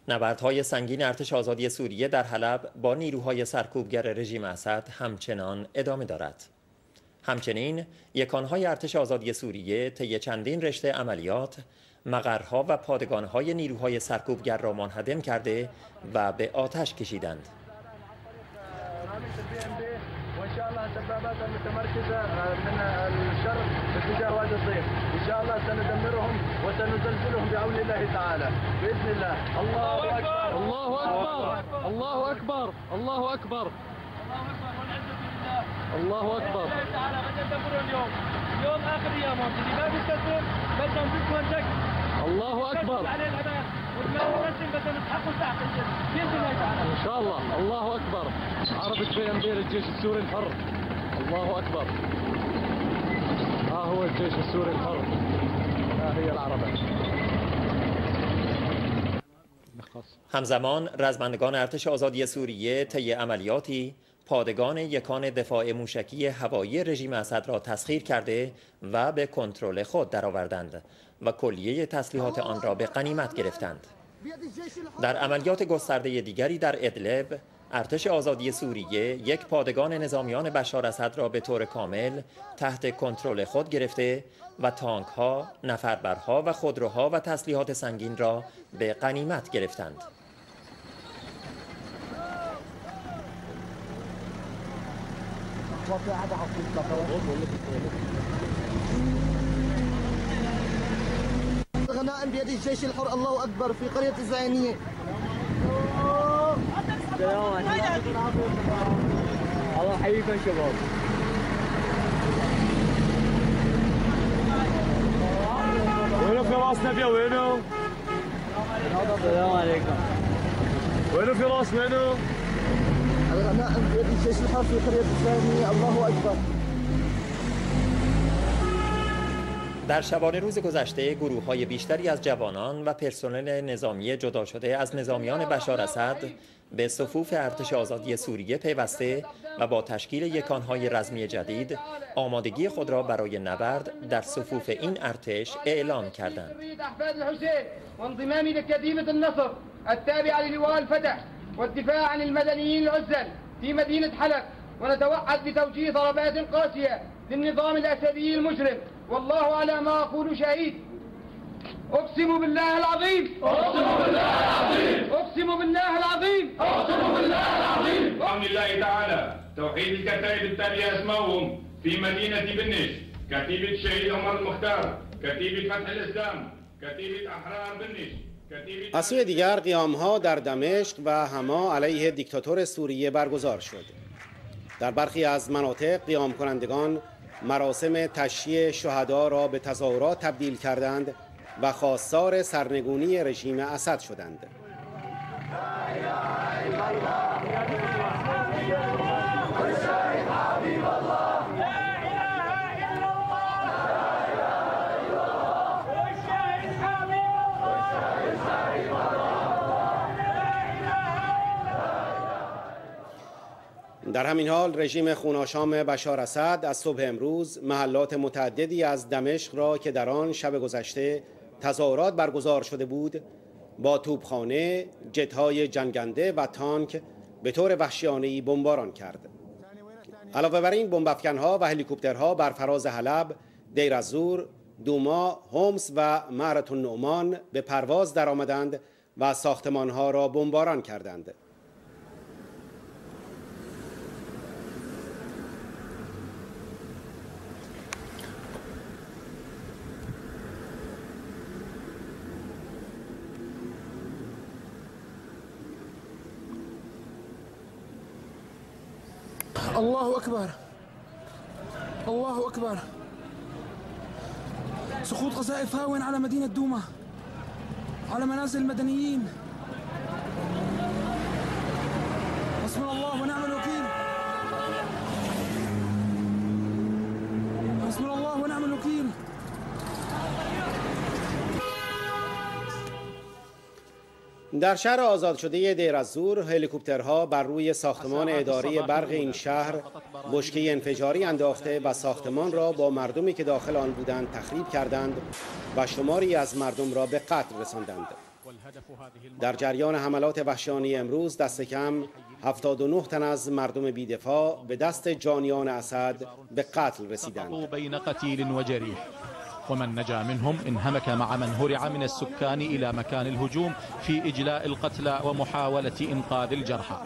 نبردهای سنگین ارتش آزادی سوریه در حلب با نیروهای سرکوبگر رژیم اسد همچنان ادامه دارد. همچنین یکانهای ارتش آزادی سوریه طی چندین رشته عملیات مقرها و پادگانهای نیروهای سرکوبگر را منهدم کرده و به آتش کشیدند. وان شاء الله دبابات متمركزه من الشرق باتجاه وادي الضيف، ان شاء الله سندمرهم وسنزلزلهم بعون الله تعالى باذن الله. الله اكبر الله اكبر الله اكبر الله اكبر الله اكبر. تعالى بدنا ندمرهم اليوم، اليوم اخر ايامهم، اللي ما بيستسلم بدنا نزيدهم دق. الله اكبر. ان شاء الله. الله اكبر. عربة بينبير الجيش السوري الحر. الله اكبر. ها هو الجيش السوري الحر. ها هي العربة. همزمان رزمندگان ارتش آزادی سوریه طی عملیاتی پادگان یکان دفاع موشکی هوایی رژیم اسد را تسخیر کرده و به کنترل خود درآوردند و کلیه تسلیحات آن را به غنیمت گرفتند. در عملیات گسترده دیگری در ادلب، ارتش آزادی سوریه یک پادگان نظامیان بشار اسد را به طور کامل تحت کنترل خود گرفته و تانک‌ها، نفربرها و خودروها و تسلیحات سنگین را به غنیمت گرفتند. غنائم بيد الجيش الحر. الله أكبر في قرية الزعينية. الله يحييكم شباب. وينو فراس نبيه وينو؟ السلام عليكم. وينو فراس وينو؟ الغنائم بيد الجيش الحر في قرية الزعينية. الله أكبر. در شبانه روز گذشته گروه‌های بیشتری از جوانان و پرسنل نظامی جدا شده از نظامیان بشار اسد به صفوف ارتش آزادی سوریه پیوسته و با تشکیل یکانهای رزمی جدید آمادگی خود را برای نبرد در صفوف این ارتش اعلام کردند. وانضمام لكتيبة النصر التابعة للواء الفتح والدفاع عن المدنيين العزل في مدينة حلب، ونتوعد بتوجيه ضربات قاسية للنظام الأسدي المجرم، والله على ما أقول شهيد. أقسم بالله العظيم. أقسم بالله العظيم. أقسم بالله العظيم. أقسم بالله العظيم. بحمد الله تعالى توحيد الكتائب التالية اسمائهم في مدينة بنش: كتيبة الشهيد عمر المختار، كتيبة فتح الإسلام، كتيبة أحرار بنش. از سوی دیگر قیام‌ها در دمشق و حما علیه دیکتاتور سوریه برگزار شد. در برخی از مناطق قیام کنندگان مراسم تشییع شهدا را به تظاهرات تبدیل کردند و خواستار سرنگونی رژیم اسد شدند. در همین حال رژیم خوناشام بشار اسد از صبح امروز محلات متعددی از دمشق را که در آن شب گذشته تظاهرات برگزار شده بود با توپخانه، جت‌های جنگنده و تانک به طور وحشیانه‌ای بمباران کرد. علاوه بر این بمب‌افکن‌ها و هلیکوپترها بر فراز حلب، دیر الزور، دوما، حمص و معرة النعمان به پرواز درآمدند و ساختمان‌ها را بمباران کردند. الله أكبر. الله أكبر. سقوط قذائف هاون على مدينة دوما، على منازل المدنيين. حسبنا الله ونعم الوكيل. حسبنا الله ونعم الوكيل. در شهر آزاد شده دیر الزور هلیکوپترها بر روی ساختمان اداره برق این شهر بشکه انفجاری انداخته و ساختمان را با مردمی که داخل آن بودند تخریب کردند و شماری از مردم را به قتل رساندند. در جریان حملات وحشیانه امروز دست کم 79 تن از مردم بی‌دفاع به دست جانیان اسد به قتل رسیدند. بین قتیل و جریح ومن نجا منهم انهمك مع من هرع من السكان إلى مكان الهجوم في إجلاء القتلى ومحاولة إنقاذ الجرحى.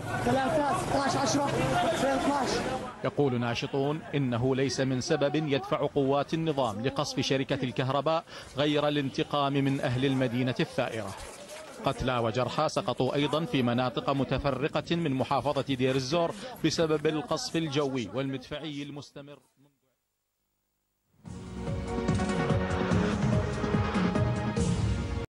يقول ناشطون إنه ليس من سبب يدفع قوات النظام لقصف شركة الكهرباء غير الانتقام من أهل المدينة الثائرة. قتلى وجرحى سقطوا أيضا في مناطق متفرقة من محافظة دير الزور بسبب القصف الجوي والمدفعي المستمر.